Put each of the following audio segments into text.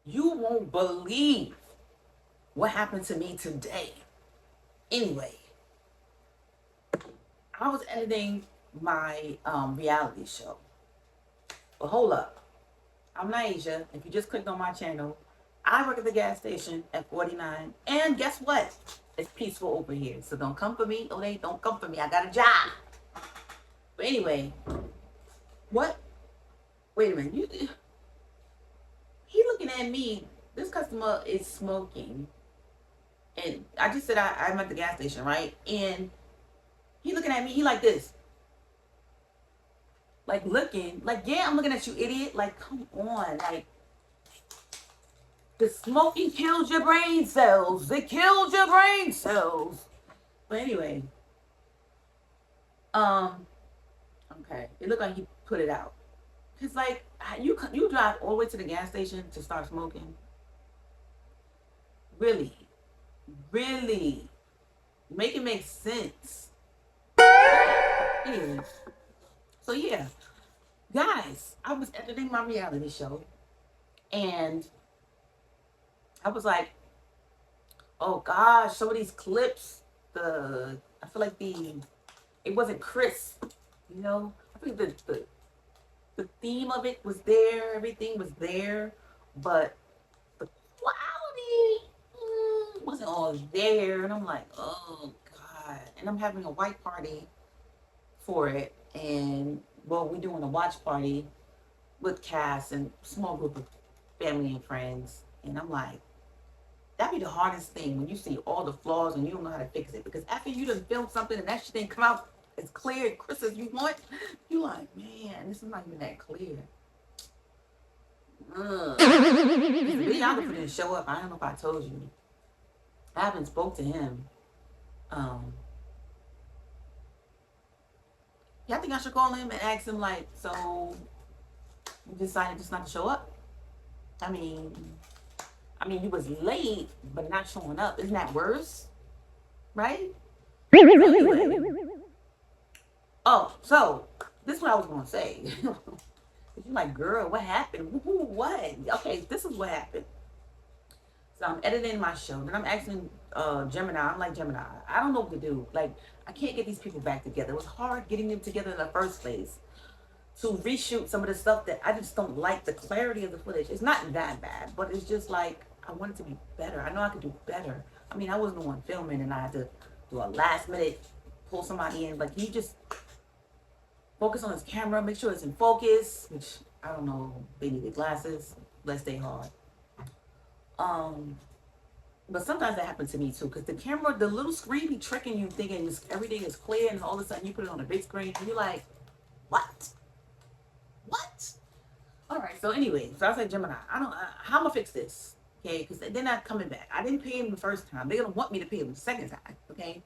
You won't believe what happened to me today. Anyway, I was editing my reality show. But hold up. I'm Naisha. If you just clicked on my channel, I work at the gas station at 49. And guess what? It's peaceful over here. So don't come for me. Oh, they don't come for me. I got a job. But anyway, what? Wait a minute. He looking at me. This customer is smoking. And I just said I'm at the gas station, right? And he looking at me. He like this. Like looking. Like, yeah, I'm looking at you, idiot. Like, come on. Like, the smoking kills your brain cells. It kills your brain cells. But anyway, um, okay. It looked like he put it out. Cause like you drive all the way to the gas station to start smoking. Really, really, make it make sense. Yeah. So yeah, guys, I was editing my reality show, and I was like, oh gosh, some of these clips, I feel like it wasn't crisp, you know. I think the theme of it was there, everything was there, but the quality wasn't all there. And I'm like, oh God. And I'm having a white party for it. And well, we're doing a watch party with cast and small group of family and friends. And I'm like, that'd be the hardest thing when you see all the flaws and you don't know how to fix it. Because after you done film something and that shit didn't come out as clear and crisp as you want, you like, man, this is not even that clear. The videographer didn't show up. I don't know if I told you. I haven't spoke to him. Um, yeah, I think I should call him and ask him like, so you decided just not to show up? I mean, you was late but not showing up. Isn't that worse? Right? So anyway. Oh, so this is what I was gonna say. You're like, girl, what happened? What? Okay, this is what happened. So I'm editing my show. Then I'm asking Gemini. I'm like, Gemini, I don't know what to do. Like, I can't get these people back together. It was hard getting them together in the first place. To reshoot some of the stuff that I just don't like the clarity of the footage. It's not that bad, but it's just like I want it to be better. I know I could do better. I mean, I wasn't the one filming and I had to do a last minute pull somebody in. Like, you just focus on his camera, make sure it's in focus, which I don't know, they need the glasses. Let's stay hard. Um, but sometimes that happens to me too, because the camera, the little screen be tricking you, thinking everything is clear, and all of a sudden you put it on a big screen, and you're like, what? What? All right. So anyway, so I said, Gemini, I don't. How am I gonna fix this? Okay, because they're not coming back. I didn't pay him the first time. They're gonna want me to pay him the second time. Okay.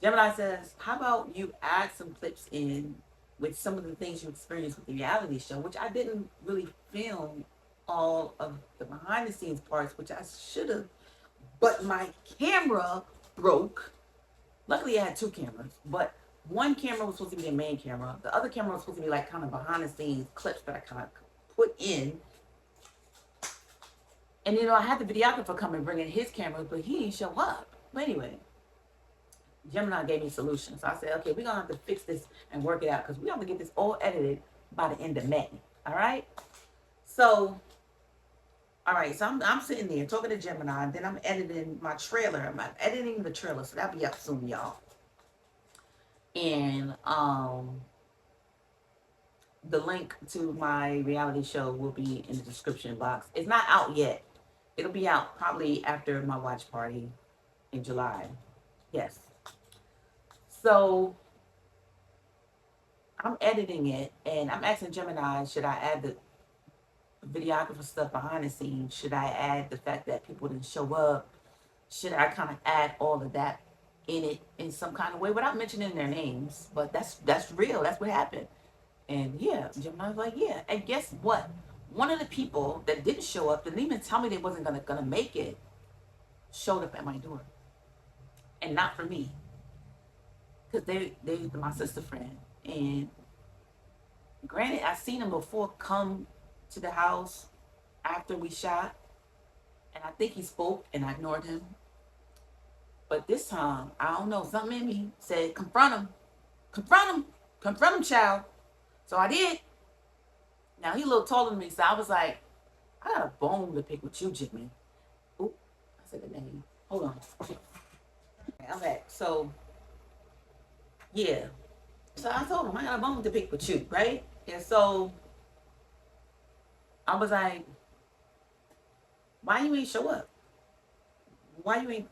Gemini says, how about you add some clips in with some of the things you experienced with the reality show, which I didn't really film all of the behind the scenes parts, which I should have, but my camera broke. Luckily, I had two cameras, but one camera was supposed to be the main camera. The other camera was supposed to be like kind of behind the scenes clips that I kind of put in. And I had the videographer come and bring in his camera, but he didn't show up. But anyway, Gemini gave me solutions. So I said, okay, we're gonna have to fix this and work it out because we're gonna get this all edited by the end of May. All right. So, all right. So I'm sitting there talking to Gemini, and then I'm editing my trailer. I'm editing the trailer, so that'll be up soon, y'all. And the link to my reality show will be in the description box. It's not out yet. It'll be out probably after my watch party in July. Yes. So I'm editing it and I'm asking Gemini, should I add the videographer stuff behind the scenes? Should I add the fact that people didn't show up? Should I kind of add all of that in it in some kind of way without mentioning their names? But that's real. That's what happened. And yeah, Gemini was like, yeah. And guess what? One of the people that didn't show up, didn't even tell me they wasn't gonna make it, showed up at my door. And not for me. Because they my sister friend. And granted, I seen them before come to the house after we shot. And I think he spoke and I ignored him. But this time, I don't know, something in me said, confront him, confront him, confront him, child. So I did. Now he a little taller than me, so I was like, I got a bone to pick with you, Jimmy. Oop, I said the name. Hold on. I'm back. So yeah. So I told him I got a bone to pick with you, right? And so I was like, why you ain't show up? Why you ain't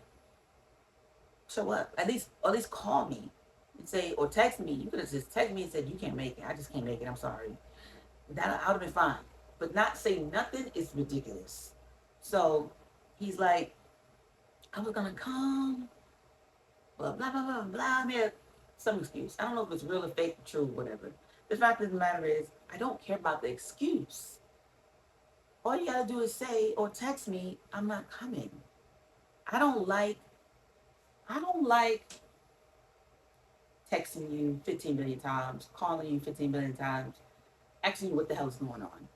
show up? At least call me and say, or text me. You could have just texted me and said, you can't make it. I just can't make it. I'm sorry. That I would have been fine. But not say nothing is ridiculous. So he's like, I was gonna come, blah blah blah blah blah. Man, some excuse. I don't know if it's real or fake, or true, whatever. The fact of the matter is, I don't care about the excuse. All you gotta do is say or text me, I'm not coming. I don't like I don't like texting you 15 million times, calling you 15 million times, asking you what the hell's going on.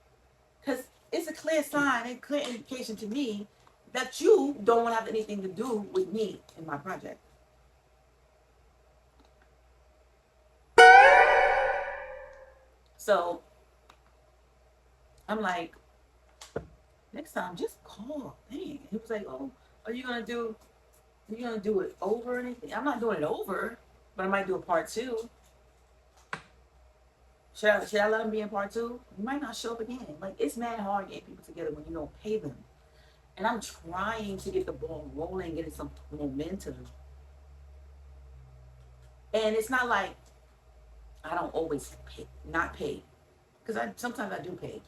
Because it's a clear sign and clear indication to me that you don't want to have anything to do with me and my project. So I'm like, next time just call. Dang. He was like, oh, are you gonna do it over or anything? I'm not doing it over, but I might do a part two. Should I let him be in part two? You might not show up again. Like, it's mad hard getting people together when you don't pay them. And I'm trying to get the ball rolling, getting some momentum. And it's not like I don't always pay, not pay, because I sometimes I do pay.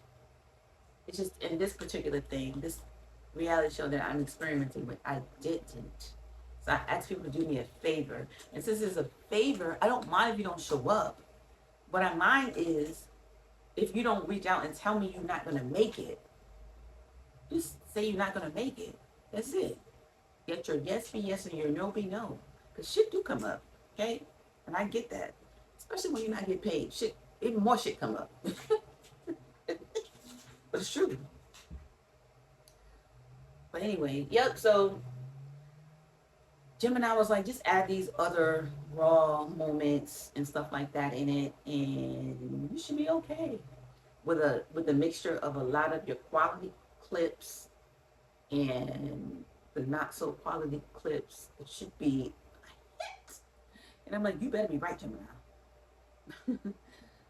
It's just in this particular thing, this reality show that I'm experimenting with, I didn't. So I asked people to do me a favor, and since it's a favor, I don't mind if you don't show up. What I mind is if you don't reach out and tell me you're not gonna make it. Just say you're not gonna make it. That's it. Let your yes be yes and your no be no. Because shit do come up, okay? And I get that. Especially when you're not getting paid. Shit, even more shit come up. But it's true. But anyway, yep, so Gemini was like, just add these other raw moments and stuff like that in it, and you should be okay. With a mixture of a lot of your quality clips and the not so quality clips, it should be a hit. And I'm like, you better be right, Gemini.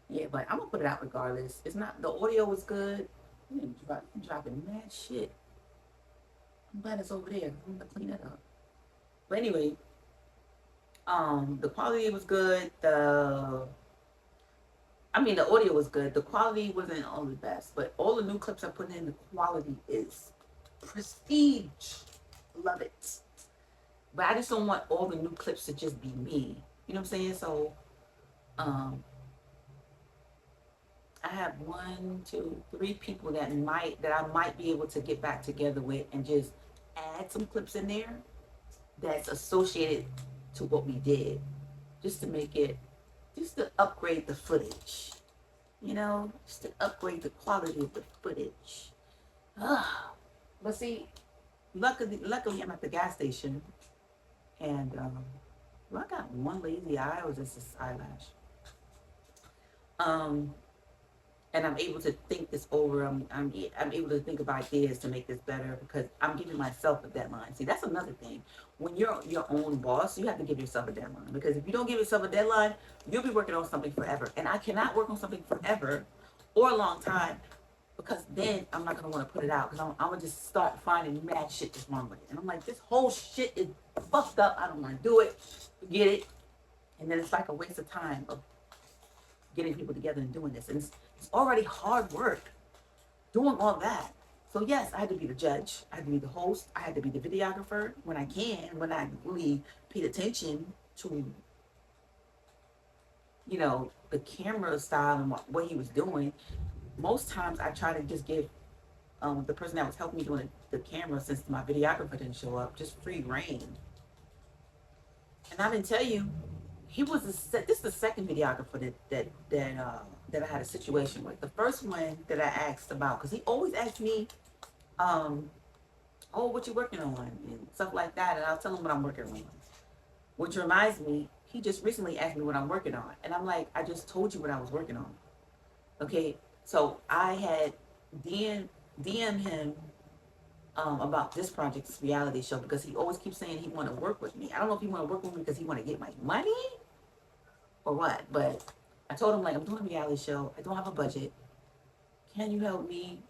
Yeah, but I'm gonna put it out regardless. It's not the audio was good. I'm dropping mad shit. I'm glad it's over there. I'm gonna clean it up. But anyway, the quality was good. The audio was good. The quality wasn't all the best, but all the new clips I put in, the quality is prestige. Love it. But I just don't want all the new clips to just be me. You know what I'm saying? So, I have 1, 2, 3 people that I might be able to get back together with and just add some clips in there that's associated to what we did, just to make it, just to upgrade the footage, just to upgrade the quality of the footage. But see, luckily I'm at the gas station, and I got one lazy eye, or just this eyelash. And I'm able to think this over. I'm able to think of ideas to make this better because I'm giving myself a deadline. See, that's another thing. When you're your own boss, you have to give yourself a deadline, because if you don't give yourself a deadline, you'll be working on something forever. And I cannot work on something forever or a long time, because then I'm not gonna want to put it out, because I'm gonna just start finding mad shit that's wrong with it. And I'm like, this whole shit is fucked up. I don't want to do it. Forget it. And then it's like a waste of time of getting people together and doing this. And it's already hard work doing all that. So yes, I had to be the judge. I had to be the host. I had to be the videographer when I can, when I really paid attention to, the camera style and what he was doing. Most times I try to just give the person that was helping me doing the camera, since my videographer didn't show up, just free reign. And I didn't tell you, this is the second videographer that I had a situation with. The first one that I asked about, because he always asked me, oh, what you working on and stuff like that. And I'll tell him what I'm working on. Which reminds me, he just recently asked me what I'm working on. And I'm like, I just told you what I was working on. Okay. So I had DM him about this project, this reality show, because he always keeps saying he want to work with me. I don't know if he want to work with me because he want to get my money or what, but I told him, like, I'm doing a reality show. I don't have a budget. Can you help me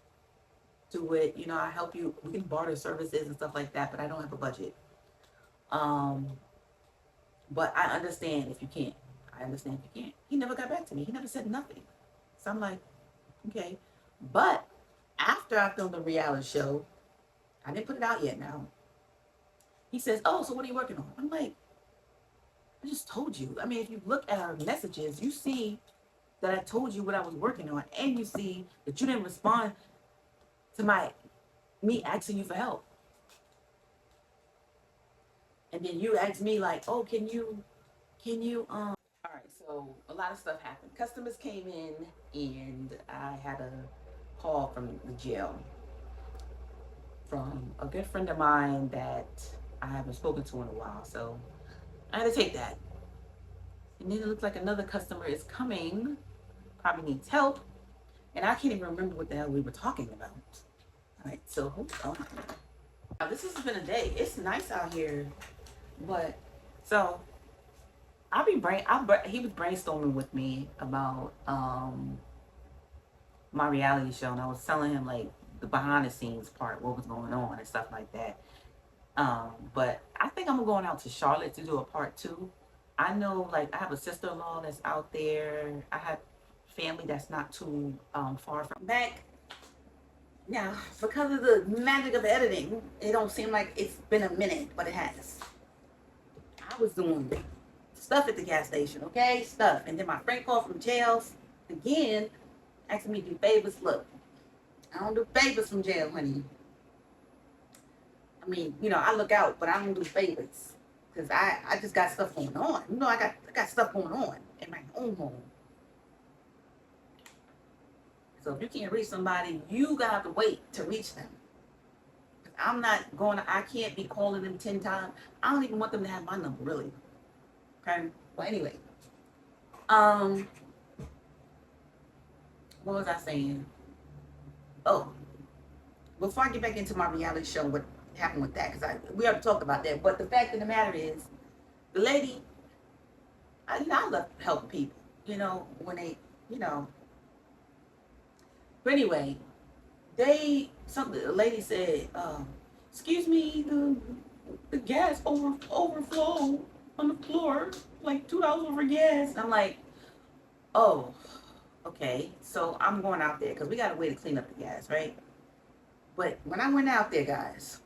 do it? You know, I help you. We can barter services and stuff like that, but I don't have a budget. Um, but I understand if you can't. I understand if you can't. He never got back to me. He never said nothing. So I'm like, okay. But after I filmed the reality show, I didn't put it out yet now. He says, oh, so what are you working on? I'm like, I just told you. I mean, if you look at our messages, you see that I told you what I was working on, and you see that you didn't respond to me asking you for help. And then you asked me like, oh, can you all right, so a lot of stuff happened. Customers came in and I had a call from the jail from a good friend of mine that I haven't spoken to in a while. So I had to take that. And then it looks like another customer is coming, probably needs help. And I can't even remember what the hell we were talking about. All right, so hold on. Now, this has been a day. It's nice out here, but so he was brainstorming with me about my reality show, and I was telling him like the behind the scenes part, what was going on and stuff like that. But I think I'm going out to Charlotte to do a part 2. I know, like, I have a sister-in-law that's out there. I have family that's not too far from back. Now, because of the magic of editing, it don't seem like it's been a minute, but it has. I was doing stuff at the gas station, okay? Stuff. And then my friend called from jail again, asking me to do favors. Look, I don't do favors from jail, honey. I mean, you know, I look out, but I don't do favors. Because I just got stuff going on. You know, I got stuff going on in my own home. So if you can't reach somebody, you got to wait to reach them. I'm not going to, I can't be calling them 10 times. I don't even want them to have my number, really. Okay? Well, anyway. What was I saying? Oh, before I get back into my reality show, what happened with that, because we already talked about that. But the fact of the matter is, the lady, I love helping people, you know, when they, you know. But anyway, the lady said, excuse me, the gas overflow on the floor, like $2 over gas. And I'm like, oh, okay. So I'm going out there because we got a way to clean up the gas, right? But when I went out there, guys,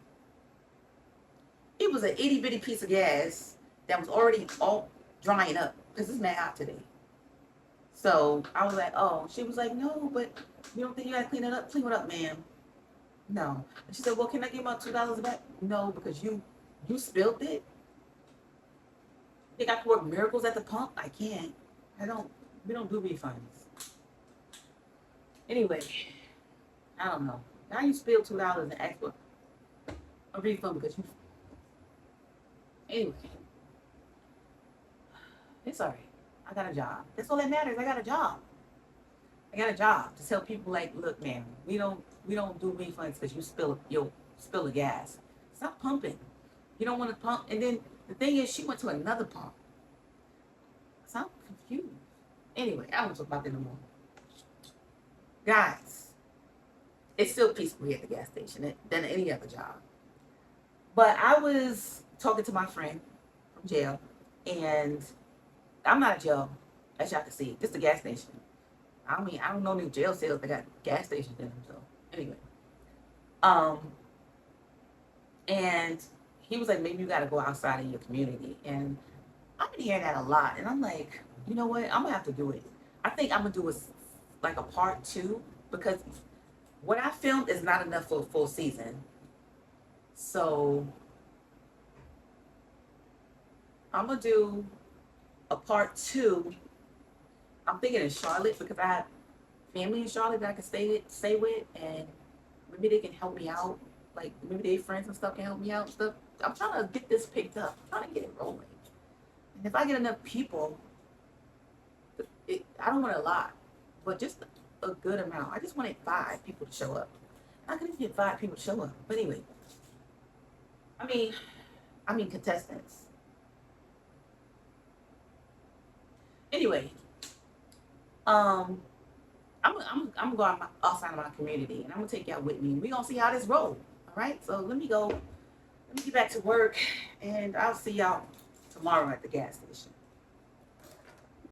it was an itty bitty piece of gas that was already all drying up because it's mad hot today. So I was like, oh, she was like, no, but you don't think you gotta clean it up? Clean it up, ma'am. No. And she said, well, can I give my $2 back? No, because you spilled it. Think I can work miracles at the pump? I can't. We don't do refunds. Anyway, I don't know. Now you spilled $2 and ask for a refund because you. Anyway, it's alright. I got a job. That's all that matters. I got a job. I got a job to tell people like, look, man, we don't do refunds because you'll spill the gas. Stop pumping. You don't want to pump. And then the thing is, she went to another pump. So I'm confused. Anyway, I don't talk about that no more. Guys, it's still peaceful here at the gas station than any other job. But I was talking to my friend from jail, and I'm not a jail, as y'all can see. This is the gas station. I mean, I don't know any jail cells that got gas stations in them. So anyway, and he was like, maybe you got to go outside in your community. And I've been hearing that a lot, and I'm like, you know what? I'm gonna have to do it. I think I'm gonna do like a part 2 because what I filmed is not enough for a full season. So I'm gonna do a part 2. I'm thinking in Charlotte because I have family in Charlotte that I can stay with, and maybe they can help me out. like maybe they friends and stuff can help me out and stuff. I'm trying to get this picked up. I'm trying to get it rolling. And if I get enough people, I don't want a lot, but just a good amount. I just wanted 5 people to show up. I could even get 5 people to show up. But anyway, I mean contestants. Anyway, um, I'm going outside of my community, and I'm gonna take y'all with me. We're gonna see how this rolls. All right. So let me go. Let me get back to work, and I'll see y'all tomorrow at the gas station.